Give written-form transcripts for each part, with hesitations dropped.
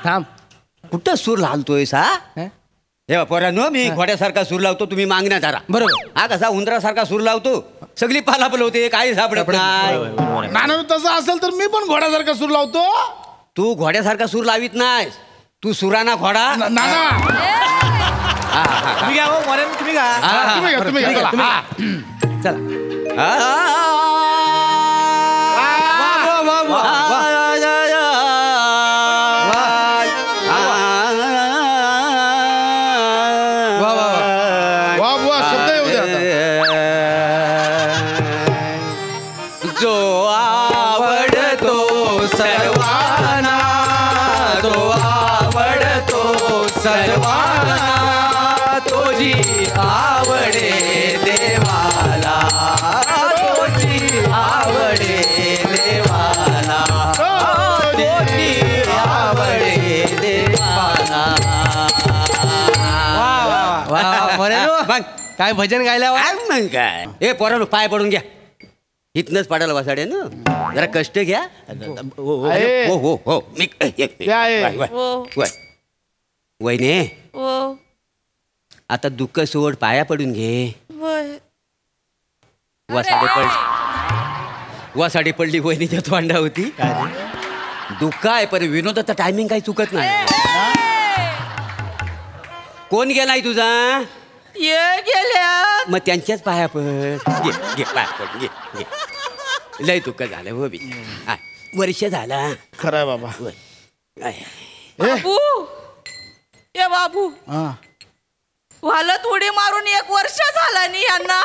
थांब. कुठं सूर लावतोयस हा? हे पोरांनो, मी घोड्यासारखा सूर लावतो, तुम्ही मागण्या धरा. बरोबर. हा कसा उंदरासारखा सूर लावतो, सगळी पालापल होते, काही सापडत नाही. नाना तसं असेल तर मी पण घोड्यासारखा सूर लावतो. तू घोड्यासारखा सूर लावित नाहीस, तू सुराना घोडा. नाना तुम्ही घ्या हो, मोरेन तुम्ही घ्या. तुम्ही घ्या. चला. जो आवडतो सर्वांना, तो आवडतो सर्वांना, तोजी आवडे देवाला, तोजी आवडे देवाला, तोजी आवडे देवाला. मग काय भजन गायला मग काय. हे पोरांनो, पाय पडून घ्या. इथनच पाडायला वासाडे ना, जरा कष्ट घ्या. हो हो हो. मी वहिने, आता दुःख सोड, पाया पडून घे. वासाडी पडली वहिनीच्या तोंडा होती. दुःख आहे पण विनोदाचा टायमिंग काही चुकत नाही. कोण गेलाय तुझा? ये गेल्या. मग त्यांच्याच पाया पड. घे घे पाया पड. घे घे. लय दुःख झालं हो बी. वर्ष झाला. खरंय बाबा. बाबू, ये बाबू, वालत उडी मारून 1 वर्ष झाला नी यांना.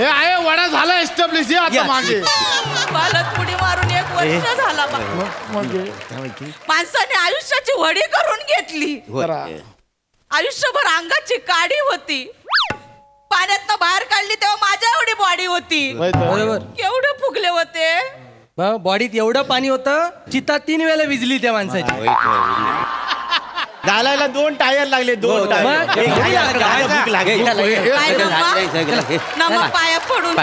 आहे वडा झाला एस्टॅब्लिश आता मागे. वालत उडी मारून 1 वर्ष झाला. माणसाने आयुष्याची वडी करून घेतली. आयुष्यभर अंगाची काडी होती. पाण्यात बाहेर काढली तेव्हा माझ्या एवढी बॉडी होती. बरोबर. केवढे फुगले होते. बॉडीत एवढं पाणी होतं, चिता 3 वेळा विजली त्या माणसाची. घालायला 2 टायर लागले. 2 टायर. पाया पडून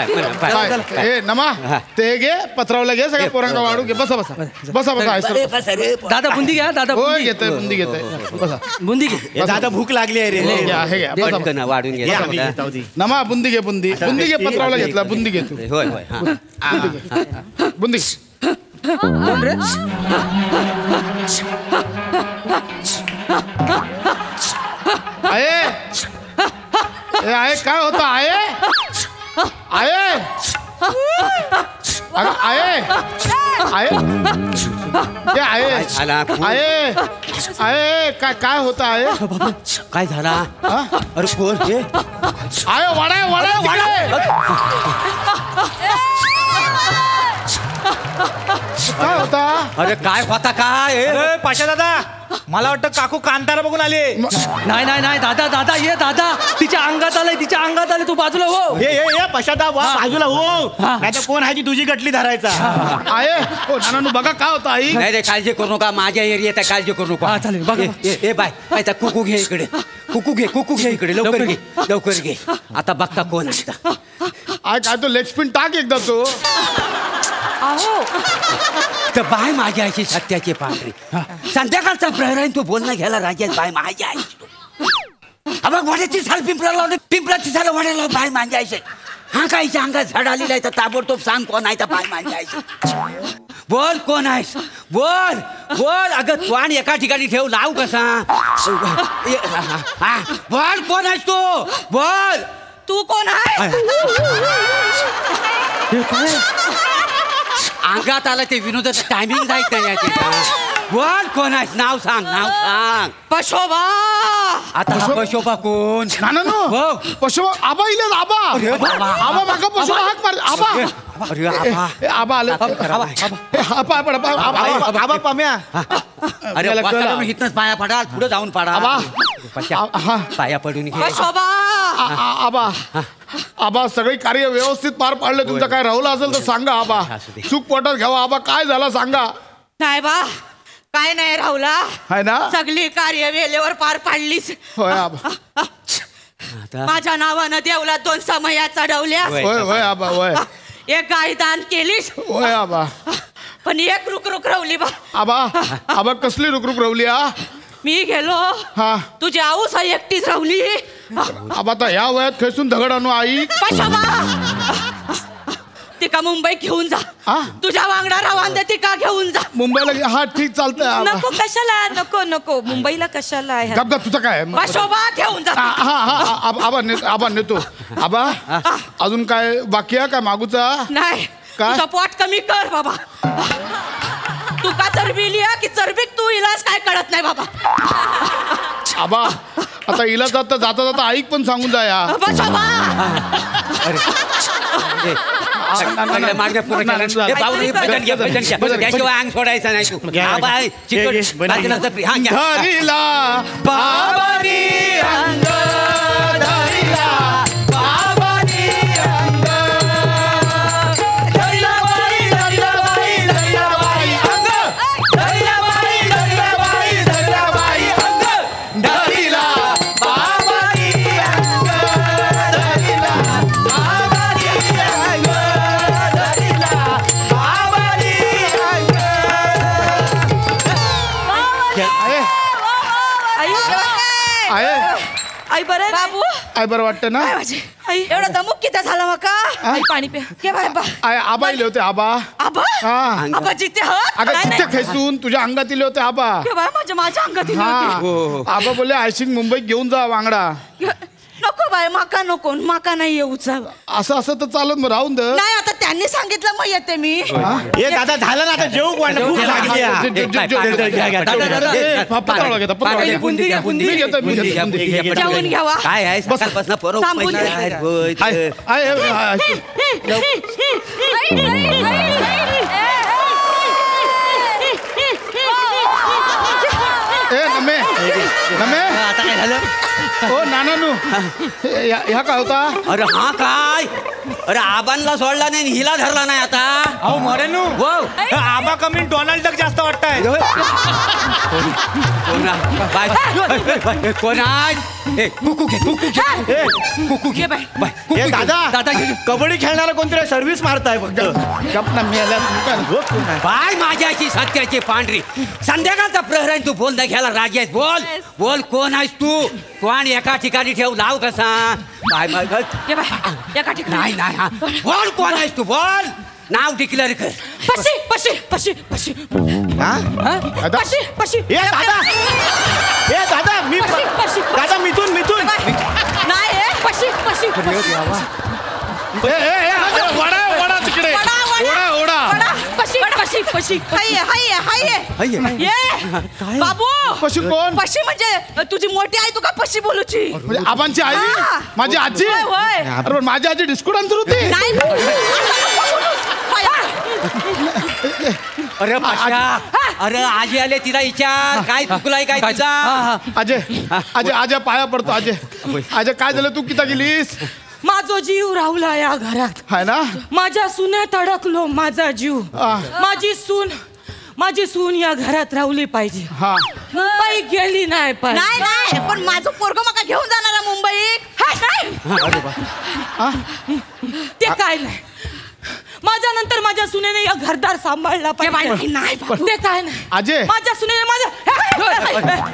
नमा ते घे, पत्रावला घे, सगळ्या पोरांना वाढू घे. बसा बसा बसा बसा. दादा बुंदी घ्या. दादा घेतोय बुंदी घेतोय. बसा बुंदी घे. दादा भूक लागली आहे रे. वाढून घे. नमा बुंदी घे. बुंदी बुंदी घे. पत्रावला घेतला. बुंदी घे तू. होय होय. बुंदी. आहे काय होतं? आहे काय होतं? आहे काय झाला? अरे कोण हे? आहे वडा काय होता? अरे काय होता? काय पाशा दादा, मला वाटतं काकू कांतारा बघून आले. नाही नाही नाही दादा, दादा ये दादा. तिच्या अंगात आलंय, तिच्या अंगात आलंय. तू बाजूला हो. हे पशादा बाजूला हो. नाही तर कोण आहे तुझी गटली धरायचा. आहे हो नानू. बघा काय होतं आई. नाही रे, काळजी करू नका. माझ्या एरियात आहे, काळजी करू नका. चालेल. बघा. ए बाय, आता कुकू घे इकडे. कुकू घे इकडे. लवकर घे. आता बघता कोण असता. काय तो लेग स्पिन टाक एकदा तो. तर बाय माझ्या आईची सत्याची पांढरी. संध्याकाळचा प्रहराईन तो बोलणं घ्यायला राजात. बाय माझ्या आई. बघ वाड्याची साल पिंपळा लावले. पिंपळाची साल वाड्याला. बाय माझ्या आईचे. हा काहीच्या अंगात झाड आलेला आहे तर ताबडतोब सांग कोण आहे. तर बाय माझ्या आईचे. बोल कोण आहेस. बोल. अगं तोंड एका ठिकाणी ठेव. लाव कसा. बोल कोण आहेस तू. बोल. तू कोण आहे. अंगात आला ते विनोदाचं टायमिंग जायच नाही. बोल कोण आहेस. नाव सांग. पशोबा. आता पशोबा कोण? नानू पशोबा. आबा इले. आबा मागा पशोबा हाक मार. आबा आले. आबा पाम्या. अरे इथनच पाया पडाल. पुढे जाऊन पाडा. पाया पडून घे. आबा सगळी कार्य व्यवस्थित पार पाडले. तुमचं काय राहुल असेल तर सांगा. आबा चूक पोटात घ्यावा. आबा काय झालं सांगा. नाही बा, काय नाही राहुला. आहे ना. सगळी कार्य वेळेवर पार पाडलीस. होय आबा. माझ्या नावानं देवला 2 समया चढवल्या, होय होय आबा होय. एक गाय दान केलीस, होय आबा. पण एक रुक रवली बा. आबा आबा कसली रुकरुक रवली हा. मी गेलो, हा तुझी आऊस एकटीच रवली. आबा आता ह्या वयात खैसून दगड आणू आई. तिका मुंबई घेऊन जा, हा? तुझ्या वांगडा रवान दे, तिका घेऊन जा. मुंबईला हा ठीक चालतंय आबा. नको कशाला, नको मुंबईला कशाला आहे. गप गप तुझं काय. शोभा घेऊन जा. हा हा आबा नेतो. आबा अजून काय बाकी आहे काय मागूचा. नाही काय? तुझा पोट कमी कर बाबा. तू का चरबी लिहा की चरबीक तू इलाज काय कळत नाही बाबा. आबा आता हिला जाता जाता ऐक पण सांगून जा या. मागण्या पूर्ण केल्या. हे पाहून हे भजन घे, भजन घ्या. त्याशिवाय अंग सोडायचं नाही तू. आबा आहे, चिकट भाजनाचं प्रिय. हा, घ्या. धरिला बाबानी अंग, धरिला बाबानी अंग, धरिला बाई, धरिला बाई, धरिला बाई अंग, धरिला बाई, धरिला बाई, धरिला बाई अंग, धरिला बाबानी अंग, धरिला बाबानी अंग, धरिला बाबानी अंग. आहे आई बरं बाबू, आई बरं वाटतं ना. आई एवढा दमुक किती झाला मका. आई पाणी पे के बाय बा. आय आबा इले होते आबा. आबा हा आबा जिथे हत अगं तिथे खैसून तुझ्या अंगात इले होते आबा. के बाय माझ्या अंगात हा आबा बोलले आयशिंग मुंबईत घेऊन जा वांगडा. नको बाय माका नको, माका नाही येऊचा. असं तर चालत मग राहून दे. नाही आता त्यांनी सांगितलं मग येते मी. हे दादा झालं ना आता जेवू वाटलं भूक लागली आहे. बुंदी घ्या, बुंदी. मी घेतो, मी घेतो, बुंदी. जेवून घ्यावा. काय आहे सकाळपासून परत थांबून घे. ए नमे नमे आता काय झालं. ओ नानानू ह्या काय होता. अरे हा काय. अरे आबांना सोडला नाही, हिला धरला नाही आता. अहो मरेनू आबा कमी डोनाल्ड डक जास्त वाटताय. कोण आहे. कुकू घे, कुकू घे, कुकू घे बाय. हे दादा दादा घे. कबड्डी खेळणारा कोणतरी सर्व्हिस मारताय फक्त. बाय माझ्याची सत्याची पांढरी. संध्याकाळचा प्रहर आहे, तू बोल नाही घ्यायला राजी आहेस. बोल बोल कोण आहेस तू. कोण एका ठिकाणी ठेव लाव कसा. बाय एका ठिकाणी नाही नाही हा बोल कोण आहेस तू. बोल नाव डिक्लेअर कर. पशी पशी पशी पशी पशी पशी. हे दादा मी पशी, पशी. दादा मिथून नाही पशी पशी वडा तिकडे ओढा पशी पशी पशी. हाय हाय हाय ये बाबू. पशी कोण. पशी म्हणजे तुझी मोठी आई तुका पशी बोलूची. म्हणजे आबांची आई हा. माझी आजी. होय, होय. अरे पण माझी आजी डिस्को डान्सर होती. नाही अरे पाशा, अरे आजी आले तिला विचार काय चुकलाय काय तुझा. अजय पाया पडतो. अजय काय झालं तू किती गेलीस. माझा जीव राहुला या घरात. हाय ना. माझ्या सुनेत अडकलो माझा जीव. माझी सून या घरात राहुली पाहिजे. हा मुंबई गेली नाही पाहिजे. नाही पण माझं पोरग मका घेऊन जाणार मुंबईत. ते काय नाही. माझ्या नंतर माझ्या सुनेने या घरदार सांभाळला पाहिजे. नाही ते काय नाही. अजय माझ्या सुनेने माझ्या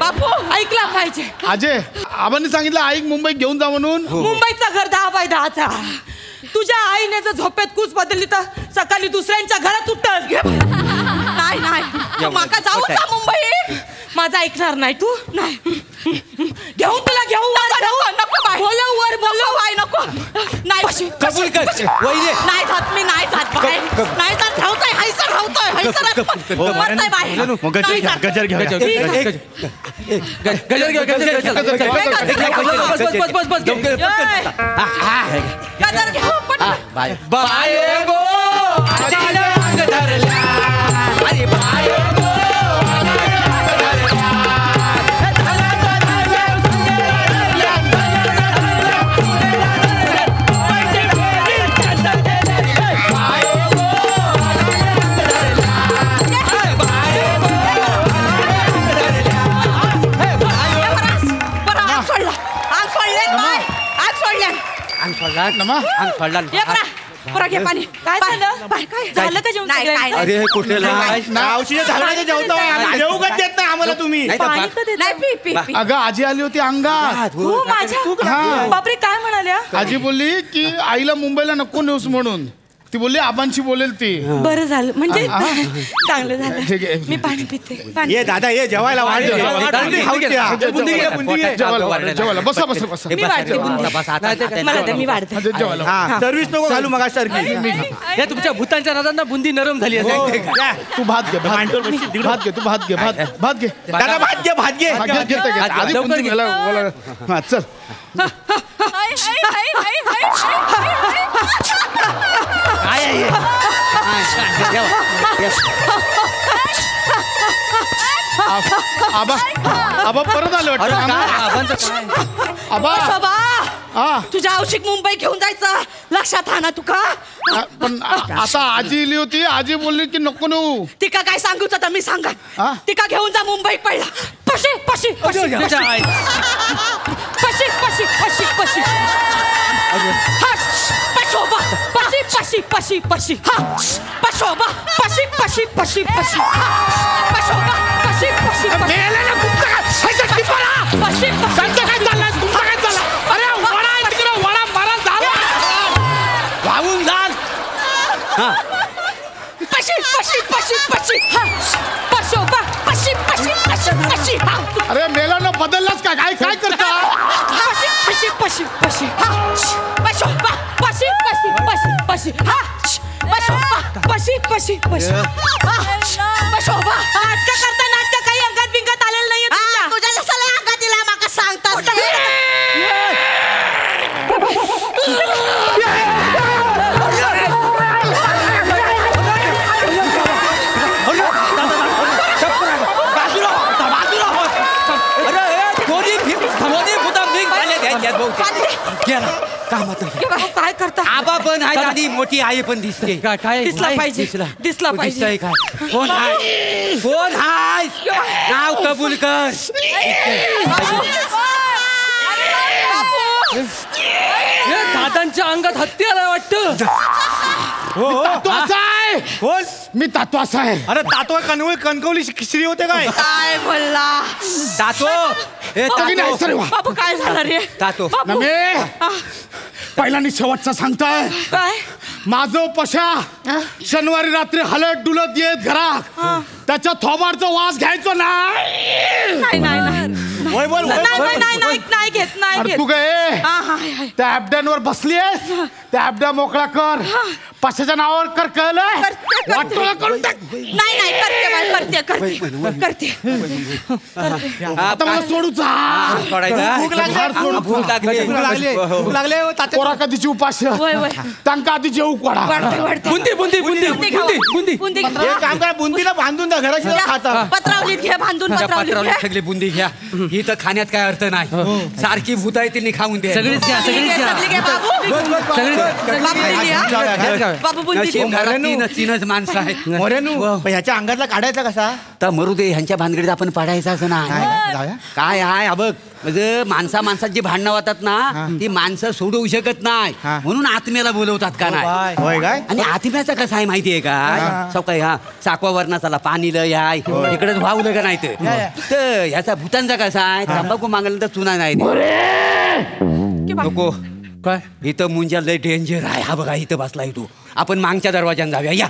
बापू ऐकला पाहिजे. अजय आबांनी सांगितलं आईक मुंबईत घेऊन जा म्हणून. मुंबईचा घर 10/10चा. तुझ्या आईने जर झोपेत कूच बदलली तर सकाळी दुसऱ्यांच्या घरात उठत. नाही नाही माका जाऊ का मुंबईत. माझा ऐकणार नाही तू. नाही घेऊन तुला घेऊ नको बाय. बोलव वर बोलव बाय नको. नाही कबूल कर वैरे. नाही जात मी नाही जात बाय. नाही जात राहतोय हैसर राहतोय मरतोय बाय. गजर घ्या गजर घ्या बस बस गजर घेऊ पण बाय बाय गो आजीला अंग धरल्या. अरे बाय गो नमा अंग पडला ये बरं घे पाणी. काय झालं? काय झालं का जेवण सगळ्यांचं? अरे कुठे औषध झालं जेवतो जेवू का देत नाही आम्हाला तुम्ही. पाणी का देत नाही? पी. अगं आजी आली होती अंगात. हो माझ्या. बापरे काय म्हणाल्या? आजी बोलली की आईला मुंबईला नको नेऊस म्हणून. ती बोलली आबांशी बोलेल ती. बरं झालं म्हणजे चांगलं ठीक आहे. झालं. मी पाणी पिते. ये दादा ये जेवायला जेवायला बसा बसा बसा. मी वाढते बुंदी. मला द्या, मी वाढते. जेवायला सर्विस नको घालू मग सारखी. या तुमच्या भूतांच्या नादांना बुंदी नरम झाली आहे. तू भात घे भात घे दादा भात घे आधी लवकर घे. हा चल. काय आहे हे? आबा परत आले अरे वाटतं. काय आबांचं काय? आबा शोभा, हा तुझ्या औषध मुंबई घेऊन जायचं लक्षात हा ना तुका. पण आता आजी इली होती. आजी बोलली की नको नेऊ. तिका काय सांगूच आता मी सांगा. हा? तिका घेऊन जा मुंबईत पहिला. पशी पशी पशी त्याच्या आई. पशी पशी पशी पशी हा पशोबा पशी पशी पशी पशी हा पशोबा पशी पशी पशी पशी पशोबा पशी पशी वाहून जाल. पशी पशी पशी पशी हा पशोबा पशी पशी पशी पशी हा अरे मेलानं बदललाच का काय काय करता. पशी पशी पशी पशी हा पशोबा पशी पशी पशी पशी हा पशोबा पशी पशी पशी पशोबा. नाटक करता नाटक काही अंगात बिंगात आलेलं नाहीये तुझ्या. तुझ्या जसं अंगात दिला माका सांगतास. काय करता? आबा पण आहे आणि मोठी आई पण दिसते. काय दिसला पाहिजे. दिसला पाहिजे. दिसतंय काय? कोण हाय? कोण हाय? नाव कबूल कर. हे दादांच्या अंगात हत्यार आहे वाटतं. तातो असा आहे. बोल. मी तातो असा आहे. अरे तातो कणकवली खिचडी होते काय. काय बोलला तातो हे तरी नाही तातो सर वा. बाबू? काय झालं रे तातो. बाबू? नमे पहिला आणि शेवटचा सांगताय. काय माझं पशा शनिवारी रात्री हलत डुलत येत घरात त्याच्या थोबाडचा वास घ्यायचो नाही. नाही नाही नाही होय बोल नाही घेत नाही अरे घेत. तू काय हा हा हाय. त्या ऍबड्यांवर बसलीयस. त्या ऍबड्या मोकळा कर. पशाच्या नावावर कर. कळलंय? वाटोळा करून टाक. नाही नाही करते बाई, करते आता मला सोडूचा. भूक लागली. पोरा कधीची उपास होय होय त्यांका आधी जेऊ कोडा. वाढते बुंदी बुंदी बुंदी बुंदी खाऊ. बुंदी बुंदी एक काम करा बुंदीला बांधून द्या घराची खाता. पत्रावलीत घे बांधून पत्रावलीत पत्रावली घे. सगळी बुंदी घ्या. ही तर खाण्यात काय अर्थ नाही. सारखी भूत आहे तिने खाऊन द्या. सगळीच घ्या सगळीच घ्या. सगळी घे बाबू. बाबू दिली, हा? बाबू बुंदी नशीब घरात तीनच माणसं आहेत. मोरेनू ह्याच्या अंगातला काढायचा कसा. तर मरू दे. ह्यांच्या भानगडीत आपण पडायचाच नाही. जाऊया. काय आहे बघ म्हणजे माणसात जी भांडणं होतात ना ती माणसं सोडवू शकत नाही. म्हणून आत्म्याला बोलवतात का नाही. होय काय. आणि आत्म्याचा कसं आहे माहितीये का. सकाळी सकाळ वरना चला पाणी लय आहे इकडेच वावलं का नाही तर ह्याचा भूतांचा कसा आहे. तंबाखू मागलं तर चुना नाही. नको काय इथं मुंजा लय डेंजर आहे. हा बघा इथं बसलाय तू. आपण मागच्या दरवाज्यात जाऊया या.